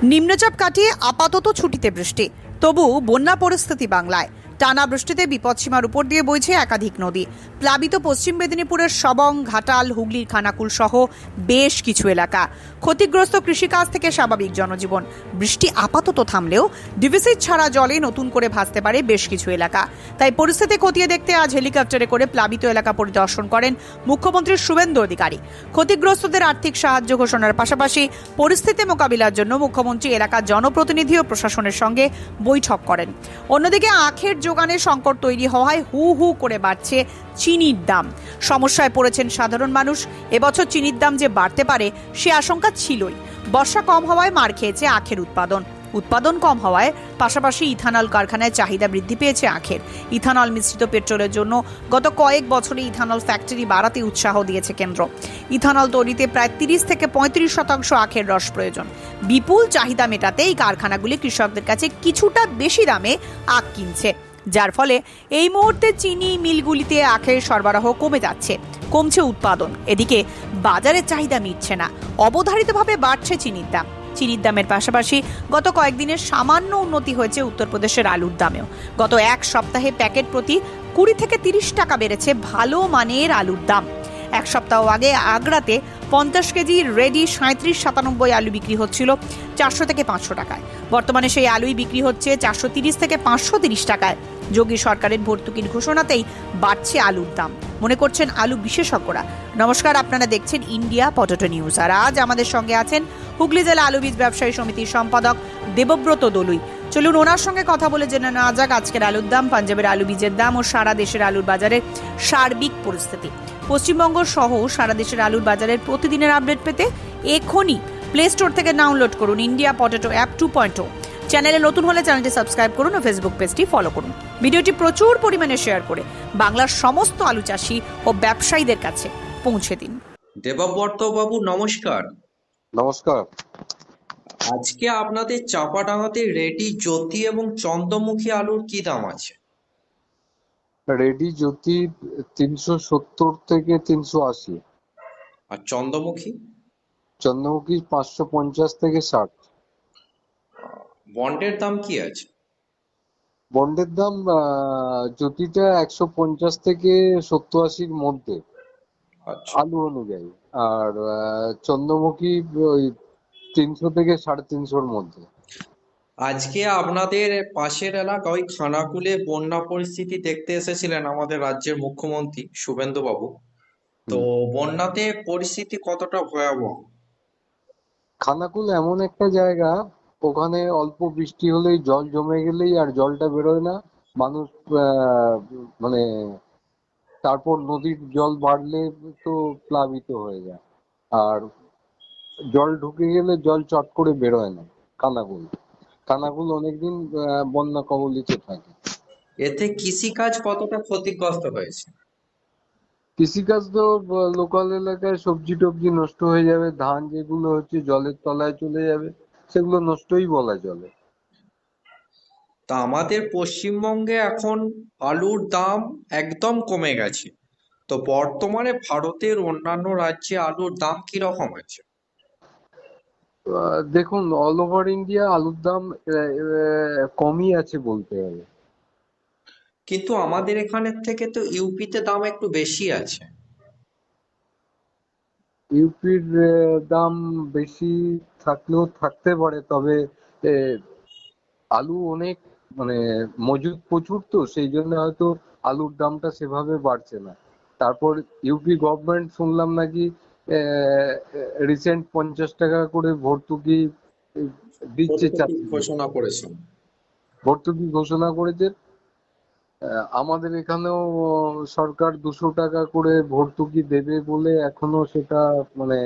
নিম্নচাপ কাটিয়ে আপাতত ছুটিতে বৃষ্টি, তবু বন্যা পরিস্থিতি বাংলায়। টানা বৃষ্টিতে বিপদসীমার উপর দিয়ে বইছে একাধিক নদী। প্লাবিত পশ্চিম মেদিনীপুরের সবং, ঘাটাল, হুগলির খানাকুল সহ বেশ কিছু এলাকা। ক্ষতিগ্রস্ত কৃষিকাজ থেকে স্বাভাবিক জনজীবন। বৃষ্টি আপাতত থামলেও ডিভিসি ছাড়া জলে নতুন করে ভাসতে পারে বেশ কিছু এলাকা। তাই পরিস্থিতি খতিয়ে দেখতে আজ হেলিকপ্টারে করে প্লাবিত এলাকা পরিদর্শন করেন মুখ্যমন্ত্রী শুভেন্দু অধিকারী। ক্ষতিগ্রস্তদের আর্থিক সাহায্য ঘোষণার পাশাপাশি পরিস্থিতি মোকাবিলার জন্য মুখ্যমন্ত্রী এলাকার জনপ্রতিনিধি ও প্রশাসনের সঙ্গে বৈঠক করেন। অন্যদিকে আখের যোগানে সংকট তৈরি হওয়ায় হু হু করে বাড়ছে চিনির দাম। সমস্যায় পড়েছেন সাধারণ মানুষ। এবছর চিনির দাম যে বাড়তে পারে সে আশঙ্কা ছিলই। বর্ষা কম হওয়ায় মার খেয়েছে আখের উৎপাদন কম হওয়ায় পাশাপাশি ইথানল কারখানায় চাহিদা বৃদ্ধি পেয়েছে আখের। ইথানল মিশ্রিত পেট্রোলের জন্য গত কয়েক বছরে ইথানল ফ্যাক্টরি বাড়াতে উৎসাহ দিয়েছে কেন্দ্র। ইথানল তৈরিতে প্রায় 30 থেকে 35% আখের রস প্রয়োজন। বিপুল চাহিদা মেটাতে এই কারখানাগুলি কৃষকদের কাছে কিছুটা বেশি দামে আখ কিনছে, যার ফলে এই মুহূর্তে চিনি মিলগুলিতে আখের সরবরাহ কমে যাচ্ছে, কমছে উৎপাদন। এদিকে বাজারে চাহিদা মিটছে না, অবধারিতভাবে বাড়ছে চিনির দাম। চিনির দামের পাশাপাশি গত কয়েকদিনের সামান্য উন্নতি হয়েছে উত্তরপ্রদেশের আলুর দামেও। গত এক সপ্তাহে প্যাকেট প্রতি 20 থেকে 30 টাকা বেড়েছে ভালো মানের আলুর দাম। এক সপ্তাহ আগে আগ্রাতে 50 কেজি রেডি 37-97 আলু বিক্রি হচ্ছিল 400 থেকে 500 টাকায়। বর্তমানে সেই আলুই বিক্রি হচ্ছে 430 থেকে 530 টাকায়। যোগী সরকারের ভর্তুকির ঘোষণাতেই বাড়ছে আলুর দাম, মনে করছেন আলু বিশেষজ্ঞরা। নমস্কার, আপনারা দেখছেন ইন্ডিয়া পটেটো নিউজ। আর আজ আমাদের সঙ্গে আছেন হুগলি জেলা আলু বীজ ব্যবসায়ী সমিতির সম্পাদক দেবব্রত দলুই। চলুন ওনার সঙ্গে কথা বলে জেনে নেওয়া যাক আজকের আলুর দাম, পাঞ্জাবের আলু বীজের দাম ও সারা দেশের আলুর বাজারের সার্বিক পরিস্থিতি। পশ্চিমবঙ্গ সহ সারা দেশের আলুর বাজারের প্রতিদিনের আপডেট পেতে এখনই প্লে স্টোর থেকে ডাউনলোড করুন ইন্ডিয়া পটেটো অ্যাপ 2.0। চ্যানেলে নতুন হলে চ্যানেলটি সাবস্ক্রাইব করুন ও ফেসবুক পেজটি ফলো করুন। ভিডিওটি প্রচুর পরিমাণে শেয়ার করে বাংলার সমস্ত আলু চাষি ও ব্যবসায়ীদের কাছে পৌঁছে দিন। দেবব্রত বাবু নমস্কার। নমস্কার। আজকে আপনাদের চাপাডাঙ্গাতে রেডি, জ্যোতি এবং চন্দ্রমুখী আলুর কি দাম আছে? রেডি জ্যোতি 370 থেকে 380, আর চন্দ্রমুখী? চন্দ্রমুখী 550 থেকে 60। বন্ডের দাম কি আছে? বন্ডের দাম জ্যোতিটা 150 থেকে 70-80-র মধ্যে আচ্ছা, আলু অনুযায়ী, আর চন্দ্রমুখী ওই 300 থেকে 350-র মধ্যে। আজকে আপনাদের পাশের এলাকা ওই খানাকুলে বন্যা পরিস্থিতি দেখতে এসেছিলেন আমাদের রাজ্যের মুখ্যমন্ত্রী শুভেন্দু বাবু। তো বন্যাতে পরিস্থিতি কতটা ভয়াবহ? খানাকুল এমন একটা জায়গা, ওখানে অল্প বৃষ্টি হলেই জল জমে গেলেই আর জলটা বেরোয় না। মানুষ মানে তারপর নদীর জল বাড়লে তো প্লাবিত হয়ে যায়, আর জল ঢুকে গেলে জল চট করে বেরোয় না। কানাগুল কানাগুল অনেকদিন বন্যা কবলিত থাকে। এতে কৃষিকাজ কতটা ক্ষতিগ্রস্ত হয়েছে? কৃষিকাজ তো লোকাল এলাকায় সবজি টবজি নষ্ট হয়ে যাবে, ধান যেগুলো হচ্ছে জলের তলায় চলে যাবে, সেগুলো নষ্টই বলা চলে। তা আমাদের পশ্চিমবঙ্গে এখন আলুর দাম একদম কমে গেছে। তো বর্তমানে ভারতের অন্যান্য রাজ্যে আলুর দাম কিরকম আছে? দেখুন, অল ওভার ইন্ডিয়া আলুর দাম কমই আছে বলতে হবে। কিন্তু আমাদের এখানের থেকে তো ইউপিতে দাম একটু বেশি আছে। ইউপির দাম বেশি থাকলেও থাকতে পারে, তবে আহ, আলু অনেক মানে মজুদ প্রচুর, তো সেই জন্য হয়তো আলুর দামটা সেভাবে বাড়ছে না। তারপর ইউপি গভর্নমেন্ট শুনলাম নাকি রিসেন্ট 50 টাকা করে ভর্তুকি দিচ্ছে ভর্তুকি চাষিদের। ঘোষণা করেছেন। ভর্তুকি ঘোষণা করেছে। আমাদের এখানেও সরকার 200 টাকা করে ভর্তুকি দেবে বলে এখনো সেটা মানে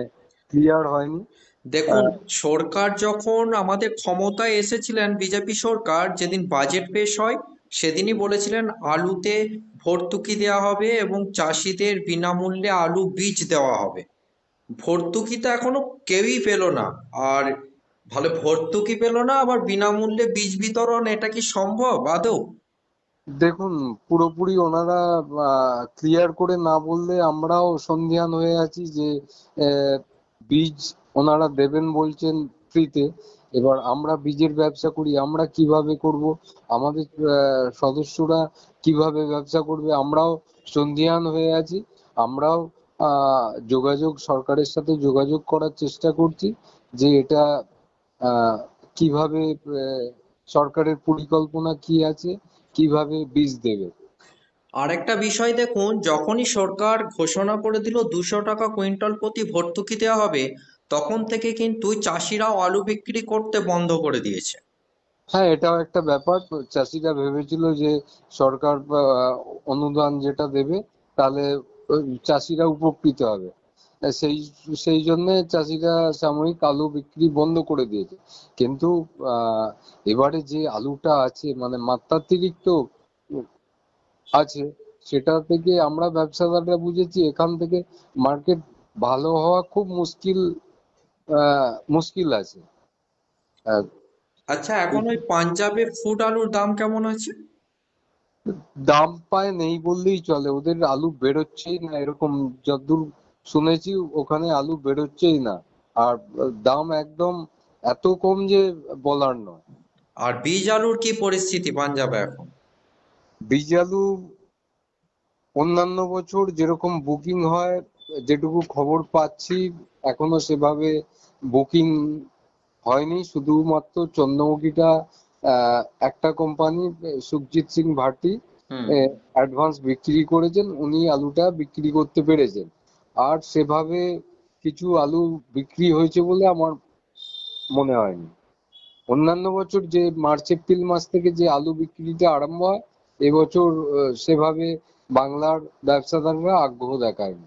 ক্লিয়ার হয়নি। দেখুন, সরকার যখন আমাদের ক্ষমতায় এসেছিলেন, বিজেপি সরকার, যেদিন বাজেট পেশ হয় সেদিনই বলেছিলেন আলুতে ভর্তুকি দেওয়া হবে এবং চাষিদের বিনামূল্যে আলু বীজ দেওয়া হবে। ভর্তুকি তো এখনো কেউই পেলো না। আর ভালো ভর্তুকি পেলো না, আবার বিনামূল্যে বীজ বিতরণ, এটা কি সম্ভব আদৌ? দেখুন, পুরোপুরি ওনারা ক্লিয়ার করে না বললে আমরাও সন্দিহান হয়ে আছি যে বীজ ওনারা দেবেন বলছেন, ফ্রিতে। এবার আমরা বীজের ব্যবসা করি, আমরা কিভাবে করব, আমাদের সদস্যরা কিভাবে ব্যবসা করবে, আমরাও সন্দিহান হয়ে আছি। আমরাও সরকারের সাথে যোগাযোগ করার চেষ্টা করছি যে এটা আহ, কিভাবে সরকারের পরিকল্পনা কি আছে, কিভাবে বীজ দেবে। আরেকটা বিষয় দেখুন, যখনই সরকার ঘোষণা করে দিল 200 টাকা কুইন্টাল প্রতি ভর্তুকি দেওয়া হবে, তখন থেকে কিন্তু চাষিরাও আলু বিক্রি করতে বন্ধ করে দিয়েছে। হ্যাঁ, এটাও একটা ব্যাপার। তো চাষিরা ভেবেছিল যে সরকার অনুদান যেটা দেবে তাহলে চাষিরা উপকৃত হবে। সেই সেই জন্য চাষিরা সাময়িক আলু বিক্রি বন্ধ করে দিয়েছে। কিন্তু এবারে যে আলুটা আছে মানে মাত্রাতিরিক্ত আছে, সেটা থেকে আমরা ব্যবসাদাররা বুঝেছি এখান থেকে মার্কেট ভালো হওয়া খুব মুশকিল আছে। আহ, আচ্ছা, এখন ওই পাঞ্জাবে ফুড আলুর দাম কেমন আছে? দাম পায় নেই বললেই চলে, ওদের আলু বেরোচ্ছেই না, এরকম যতদূর শুনেছি ওখানে আলু বেরোচ্ছেই না। আর দাম একদম এত কম যে বলার নয়। আর বীজ আলুর কি পরিস্থিতি পাঞ্জাবে এখন? বীজ আলু অন্যান্য বছর যেরকম বুকিং হয়, যেটুকু খবর পাচ্ছি এখনো সেভাবে বুকিং হয়নি। শুধুমাত্র চন্দ্রমুখীটা একটা কোম্পানি, সুখজিৎ সিং ভাটি, হুম। অ্যাডভান্স বিক্রি করেছেন, উনি আলুটা বিক্রি করতে পেরেছেন। আর সেভাবে কিছু আলু বিক্রি হয়েছে বলে আমার মনে হয়নি। অন্যান্য বছর যে মার্চ এপ্রিল মাস থেকে যে আলু বিক্রিটা আরম্ভ হয়, এবছর সেভাবে বাংলার ব্যবসাদাররা আগ্রহ দেখায়নি।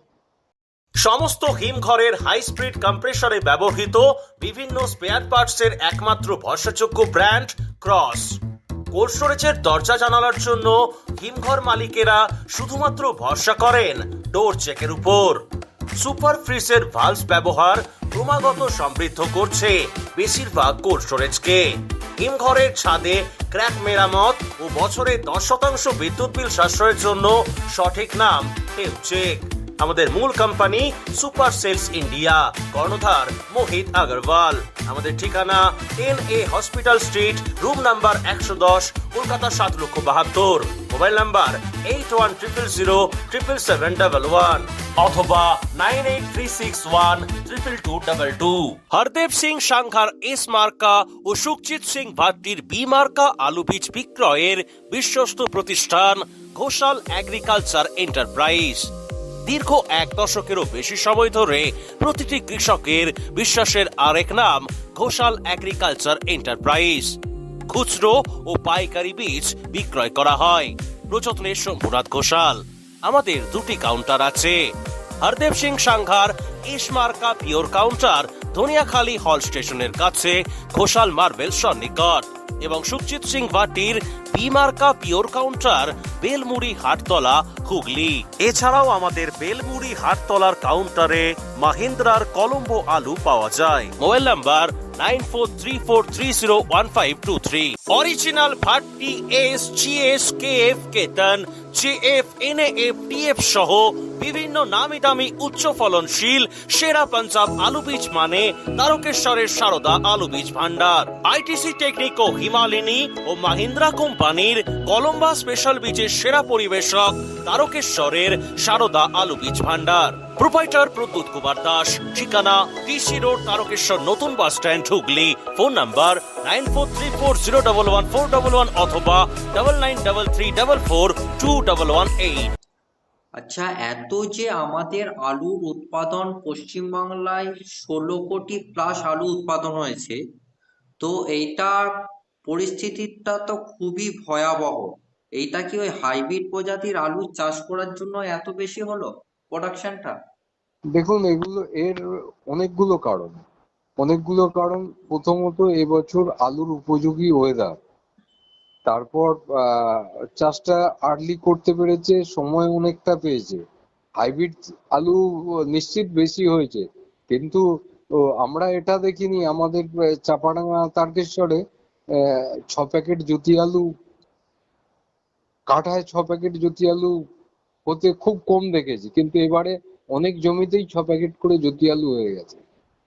সমস্ত হিমঘরের হাই স্পিড কম্প্রেসরে ব্যবহৃত বিভিন্ন স্পেয়ার পার্টসের একমাত্র ভরসাযোগ্য ব্র্যান্ড ক্রস। কোল্ড স্টোরেজের দরজা জানালার জন্য হিমঘর মালিকেরা শুধুমাত্র ভরসা করেন ডোর চেকের উপর। সুপার ফ্রিজের ভালভস ব্যবহার ক্রমাগত সমৃদ্ধ করছে বেশিরভাগ কোল্ড স্টোরেজকে। হিমঘরের ছাদে ক্র্যাক মেরামত ও বছরে 10% বিদ্যুৎ বিল সাশ্রয়ের জন্য সঠিক নাম টেমচেক। আমাদের মূল কোম্পানি সুপার সেলস ইন্ডিয়া, কর্ণধার মোহিত আগরওয়াল। আমাদের ঠিকানা NA hospital street, room number 110, Kolkata 7,72,072। Mobile number 8100077711 অথবা 9836122222। হরদেব সিং সাংঘার এস মার্কা ও সুখজিৎ সিং ভাট্টির বি মার্কা আলু বীজ বিক্রয়ের বিশ্বস্ত প্রতিষ্ঠান ঘোষাল এগ্রিকালচার এন্টারপ্রাইজ। দীর্ঘ 1 দশকেরও বেশি সময় ধরে প্রতিটি কৃষকের বিশ্বাসের আরেক নাম ঘোষাল এগ্রিকালচার এন্টারপ্রাইজ। খুচরো ও পাইকারি বীজ বিক্রয় করা হয়। প্রযত্নে শম্ভুনাথ ঘোষাল। আমাদের 2টি কাউন্টার আছে। হরদেব সিং সাংঘার এস মার্কা পিওর কাউন্টার ধনিয়াখালী হল স্টেশনের কাছে ঘোষাল মার্বেল সন্নিকট, এবং সুখজিৎ সিং ভাটির বি মার্কা পিওর কাউন্টার বেলমুড়ি হাটতলা, হুগলি। এছাড়াও আমাদের বেলমুড়ি হাটতলার কাউন্টারে মাহিন্দ্রার কলম্বো আলু পাওয়া যায়। Mobile number 9434301523। Original Bhatti S, GS, KF, কেতন, JF, NAF, TF সহ বিভিন্ন নামি দামি উচ্চ ফলনশীল সেরা পাঞ্জাব আলু বীজ মানে তারকেশ্বরের সারদা আলু বীজ ভান্ডার। ITC টেকনিক ও হিমালিনী ও মাহিন্দ্রা কোম্পানির কলম্বা স্পেশাল বীজের সেরা পরিবেশক তারকেশ্বরের সারদা আলু বীজ ভান্ডার। প্রোপাইটার প্রদ্যুৎ কুমার দাস। ঠিকানা TC রোড, তারকেশ্বর নতুন bus stand, Hooghly. Phone number 9434011411 অথবা 9933442118। আচ্ছা, এত যে আমাদের আলুর উৎপাদন পশ্চিমবাংলায় 16 কোটি প্লাস আলু উৎপাদন হয়েছে, তো এইটার পরিস্থিতিটা তো খুবই ভয়াবহ। এইটা কি ওই হাইব্রিড প্রজাতির আলু চাষ করার জন্য এত বেশি হলো প্রোডাকশনটা? দেখুন, এর অনেকগুলো কারণ। প্রথমত এবছর আলুর উপযোগী ওয়েদার, তারপর চাষটা আর্লি করতে পেরেছে, সময় অনেকটা পেয়েছে। হাইব্রিড আলু নিশ্চিত বেশি হয়েছে, কিন্তু আমরা এটা দেখিনি আমাদের চাপাডাঙ্গা তারকেশ্বরে 6 প্যাকেট জ্যোতি আলু, কাঠায় 6 প্যাকেট জ্যোতি আলু হতে খুব কম দেখেছি, কিন্তু এবারে অনেক জমিতেই 6 প্যাকেট করে জ্যোতি আলু হয়ে গেছে।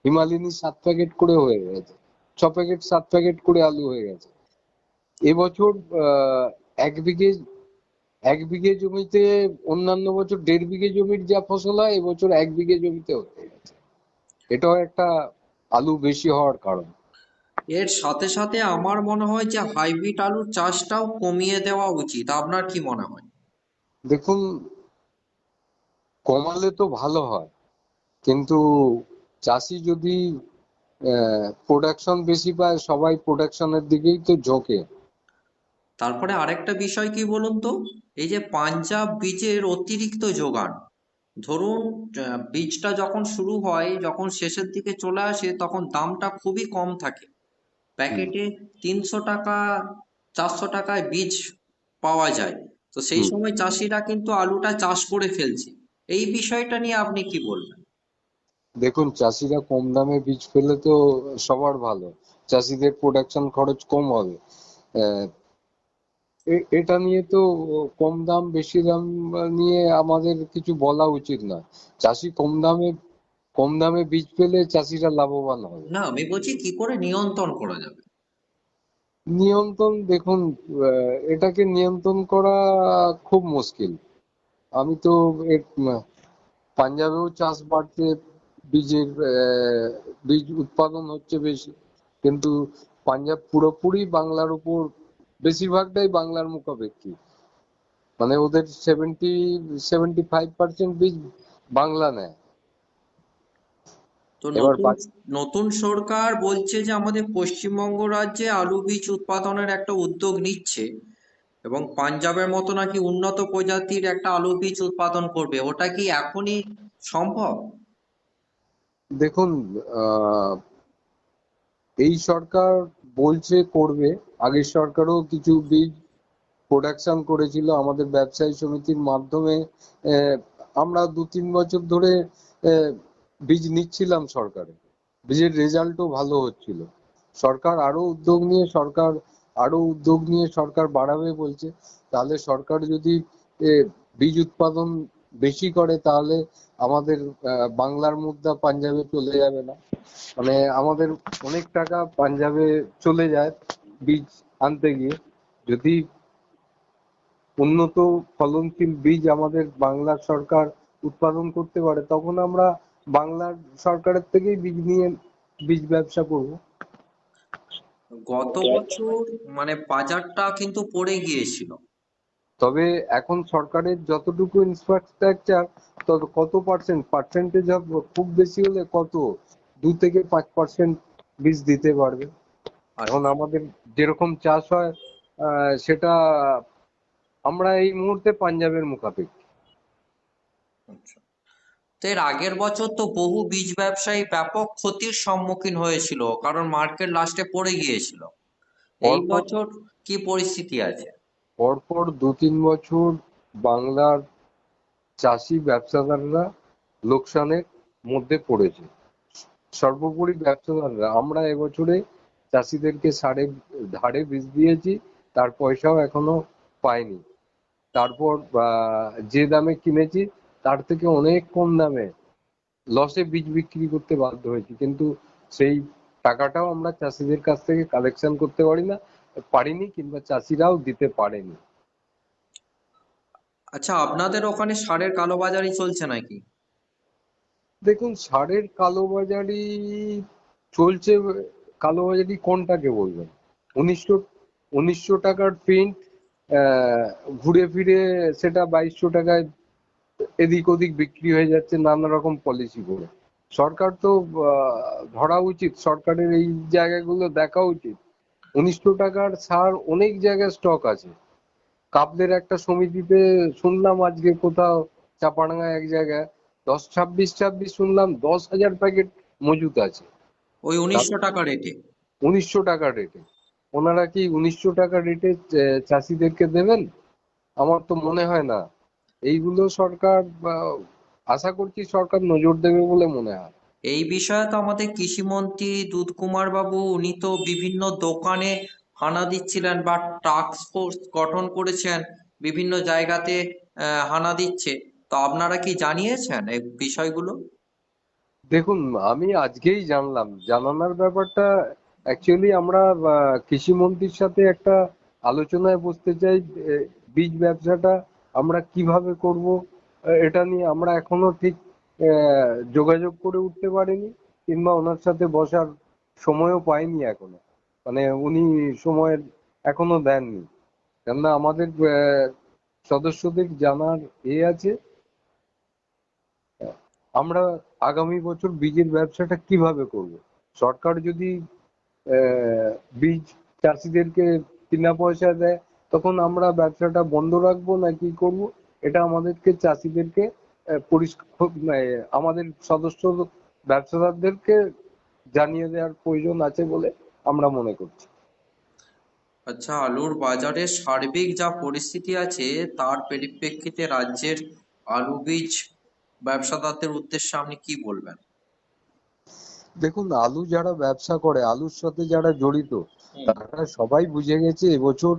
হিমালিনী 7 প্যাকেট করে হয়ে গেছে। প্যাকেট 7 প্যাকেট করে আলু হয়ে গেছে। এবছর আহ, এক বিঘে জমিতে, অন্যান্য বছর 1.5 বিঘে জমির যা ফসল হয় এবছর 1 বিঘে জমিতে হয়ে গেছে। এটাও একটা আলু বেশি হওয়ার কারণ। এর সাথে সাথে আমার মনে হয় যে হাইব্রিড আলুর চাষটাও কমিয়ে দেওয়া উচিত, আপনার কি মনে হয়? দেখুন, কমালে তো ভালো হয়, কিন্তু চাষি যদি প্রোডাকশন বেশি পায়, সবাই প্রোডাকশনের দিকেই তো ঝোঁকে। তারপরে আরেকটা বিষয় কি বলুন তো, এই যে পাঞ্জাব বীজের অতিরিক্ত যোগান, ধরুন বীজটা যখন শুরু হয়, যখন শেষের দিকে চলে আসে তখন দামটা খুবই কম থাকে, হুম, প্যাকেটে 300 টাকা 400 টাকায় বীজ পাওয়া যায়। তো সেই হুম। সময় চাষিরা কিন্তু আলুটা চাষ করে ফেলছে। এই বিষয়টা নিয়ে আপনি কি বলবেন? দেখুন, চাষিরা কম দামে বীজ পেলে তো সবার ভালো, চাষিদের প্রোডাকশন খরচ কম হবে। আহ, এটা নিয়ে তো কম দাম বেশি দাম নিয়ে আমাদের কিছু বলা উচিত না। চাষি কম দামে বীজ পেলে চাষিরা লাভবান হবে। না, আমি বলছি কি করে নিয়ন্ত্রণ করা যাবে। নিয়ন্ত্রণ, দেখুন, এটাকে নিয়ন্ত্রণ করা খুব মুশকিল। আমি তো পাঞ্জাবেও চাষ বাড়ছে, বীজ উৎপাদন হচ্ছে বেশি, কিন্তু পাঞ্জাব পুরোপুরি বাংলার উপর, বেশিরভাগটাই বাংলার মুখাপেক্ষী। মানে ওদের 75% বীজ বাংলা নেয়। তো এবার নতুন নতুন সরকার বলছে যে আমাদের পশ্চিমবঙ্গ রাজ্যে আলু বীজ উৎপাদনের একটা উদ্যোগ নিচ্ছে এবং পাঞ্জাবের মতো নাকি উন্নত প্রজাতির একটা আলু বীজ উৎপাদন করবে, ওটা কি এখনই সম্ভব? দেখুন, আহ এই সরকার বলছে করবে, আগের সরকারও কিছু বীজ প্রোডাকশন করেছিল আমাদের ব্যবসায়ী সমিতির মাধ্যমে। আহ, আমরা 2-3 বছর ধরে আহ, বীজ নিচ্ছিলাম সরকারে, বীজের রেজাল্টও ভালো হচ্ছিল। আরো উদ্যোগ নিয়ে সরকার বাড়াবে বলছে। তাহলে সরকার যদি বীজ উৎপাদন বেশি করে, তাহলে আমাদের বাংলার মুদ্রা পাঞ্জাবে চলে যাবে না। মানে আমাদের অনেক টাকা পাঞ্জাবে চলে যায় বীজ আনতে গিয়ে। যদি উন্নত ফলনশীল বীজ আমাদের বাংলার সরকার উৎপাদন করতে পারে, তখন আমরা বাংলার সরকারের থেকেই বীজ নিয়ে বীজ ব্যবসা করব। গত বছর মানে বাজারটা কিন্তু পড়ে গিয়েছিল। তবে এখন সরকারের যতটুকু ইনফ্রাস্ট্রাকচার, তত কত পার্সেন্টেজ খুব বেশি হলে কত 2 থেকে 5% বীজ দিতে পারবে। এখন আমাদের যেরকম চাষ হয়, সেটা আমরা এই মুহূর্তে পাঞ্জাবের মুখাপেক্ষি। আচ্ছা। তো এর আগের বছর তো বহু বীজ ব্যবসায়ী ব্যাপক ক্ষতির সম্মুখীন হয়েছিল, কারণ মার্কেট লাস্টে পড়ে গিয়েছিল। এই পরপর বছর কি পরিস্থিতি আছে? পরপর 2-3 বছর বাংলার চাষি ব্যবসাদাররা লোকসানের মধ্যে পড়েছে। সর্বোপরি ব্যবসাদাররা, আমরা এবছরে চাষিদেরকে ধারে বীজ দিয়েছি, তার পয়সাও এখনো পাইনি। তারপর যে দামে কিনেছি তার থেকে অনেক কম দামে লসে বীজ বিক্রি করতে বাধ্য হয়েছি, কিন্তু সেই টাকাটাও আমরা চাষিদের কাছ থেকে কালেকশন করতে পারিনি, কিংবা চাষিরাও দিতে পারেনি। আচ্ছা, আপনাদের ওখানে সারের কালোবাজারি চলছে নাকি? দেখুন, সারের কালোবাজারি চলছে। কালোবাজারি কোনটাকে বলবেন? 1900 টাকার প্রিন্ট ঘুরে ফিরে সেটা 2200 টাকায় এদিক ওদিক বিক্রি হয়ে যাচ্ছে নানা রকম পলিসি করে। সরকার তো ধরা উচিত, সরকারের এই জায়গাগুলো দেখা উচিত। 1900 টাকার সার অনেক জায়গায় স্টক আছে। কাপদের একটা সমিতিতে শুনলাম আজকে কোথাও চাপাডাঙ্গায় এক জায়গায় 10-26 শুনলাম 10,000 প্যাকেট মজুত আছে। ওই 1900 টাকা রেটে? 1900 টাকা রেটে। ওনারা কি 1900 টাকা রেটে চাষিদেরকে দেবেন? আমার তো মনে হয় না। এইগুলো সরকার, আশা করছি সরকার নজর দেবে বলে মনে হয়। এই বিষয়ে তো আমাদের কৃষিমন্ত্রী দুধকুমার বাবু, উনি তো বিভিন্ন দোকানে হানা দিচ্ছিলেন বা টাস্ক ফোর্স গঠন করেছেন, বিভিন্ন জায়গাতে হানা দিচ্ছে। তো আপনারা কি জানিয়েছেন এই বিষয়গুলো? দেখুন, আমি আজকেই জানলাম, জানানোর ব্যাপারটা অ্যাকচুয়ালি আমরা কৃষিমন্ত্রীর সাথে একটা আলোচনায় বসতে চাই। বীজ ব্যবসাটা আমরা কিভাবে করব, এটা নিয়ে আমরা এখনো ঠিক যোগাযোগ করে উঠতে পারিনি, কিংবা ওনার সাথে বসার সময়ও পাইনি এখনো। মানে উনি সময় এখনো দেননি, কেননা আমাদের সদস্যদের জানার আছে। আমরা আগামী বছর বীজের ব্যবসাটা কিভাবে করব। সরকার যদি বীজ চাষিদেরকে বিনা পয়সা দেয়, তখন আমরা ব্যবসাটা বন্ধ রাখবো না কি করব, এটা আমাদেরকে চাষিদেরকে আমাদের সদস্য ব্যবসাদারদেরকে জানিয়ে দেওয়ার প্রয়োজন আছে বলে আমরা মনে করছি। আচ্ছা, আলুর বাজারে সার্বিক যা পরিস্থিতি আছে তার পরিপ্রেক্ষিতে রাজ্যের আলু বীজ ব্যবসাদারদের উদ্দেশ্যে আপনি কি বলবেন? দেখুন, আলু যারা ব্যবসা করে, আলুর সাথে যারা জড়িত, তারা সবাই বুঝে গেছে এবছর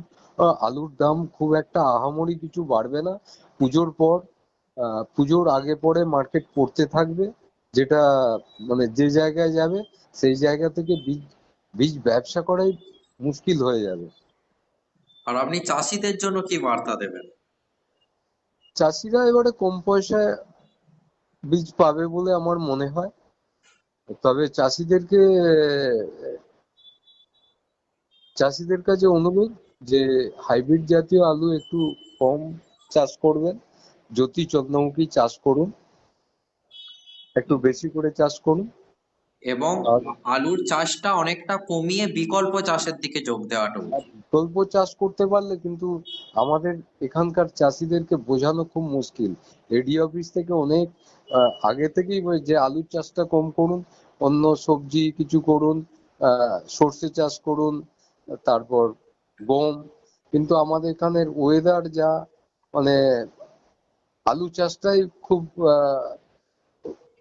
আলুর দাম খুব একটা আহামরি কিছু বাড়বে না। পুজোর পর, পুজোর আগে পরে মার্কেট পড়তে থাকবে, যেটা মানে যে জায়গায় যাবে সেই জায়গা থেকে বীজ ব্যবসা করাই মুশকিল হয়ে যাবে। আর আপনি চাষিদের জন্য কি বার্তা দেবেন? চাষিরা এবারে কম পয়সায় বীজ পাবে বলে আমার মনে হয়। তবে চাষিদের কাছে অনুরোধ যে হাইব্রিড জাতীয় আলু একটু কম চাষ করবেন, জ্যোতি চন্দ্রমুখী চাষ করুন, একটু বেশি করে চাষ করুন। এবং আর আলুর চাষটা অনেকটা কমিয়ে বিকল্প চাষের দিকে যোগ দেওয়াটা উচিত। বিকল্প চাষ করতে পারলে কিন্তু আমাদের এখানকার চাষিদেরকে বোঝানো খুব মুশকিল। এডি অফিস থেকে অনেক আগে থেকেই যে আলুর চাষটা কম করুন, অন্য সবজি কিছু করুন, সর্ষে চাষ করুন, তারপর গম। কিন্তু আমাদের এখানের ওয়েদার যা, মানে আলু চাষটাই খুব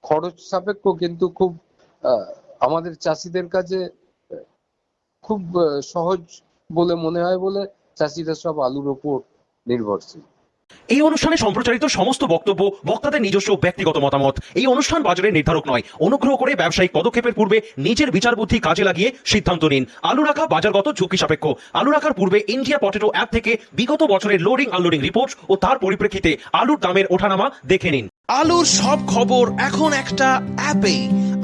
খরচ সাপেক্ষ, কিন্তু খুব আমাদের চাষিদের কাছে খুব সহজ বলে মনে হয় বলে চাষিরা সব আলুর ওপর নির্ভরশীল। এই অনুষ্ঠানে সম্প্রচারিত সমস্ত বক্তব্য বক্তাদের নিজস্ব ব্যক্তিগত মতামত। এই অনুষ্ঠান বাজারের নির্ধারক নয়। অনুগ্রহ করে ব্যবসায়িক পদক্ষেপের পূর্বে নিজের বিচার বুদ্ধি কাজে লাগিয়ে সিদ্ধান্ত নিন। আলু রাখা বাজারগত ঝুঁকি সাপেক্ষ। আলু রাখার পূর্বে ইন্ডিয়া পটেটো অ্যাপ থেকে বিগত বছরের লোডিং আনলোডিং রিপোর্ট ও তার পরিপ্রেক্ষিতে আলুর দামের ওঠানামা দেখে নিন। আলুর সব খবর এখন একটা অ্যাপে।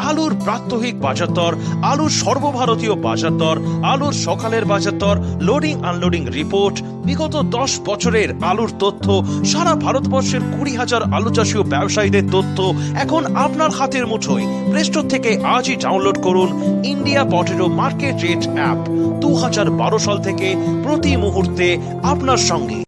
আলুর প্রাত্যহিক বাজার দর, আলুর সর্বভারতীয় বাজার দর, আলুর সকালের বাজার দর, লোডিং আনলোডিং রিপোর্ট, বিগত 10 বছরের আলুর তথ্য, সারা ভারতবর্ষের 20,000 আলু চাষী ও ব্যবসায়ীদের তথ্য এখন আপনার হাতের মুঠোয়। প্লে স্টোর থেকে আজই ডাউনলোড করুন India potato market rate app. 2012 সাল থেকে প্রতি মুহূর্তে আপনার সঙ্গে।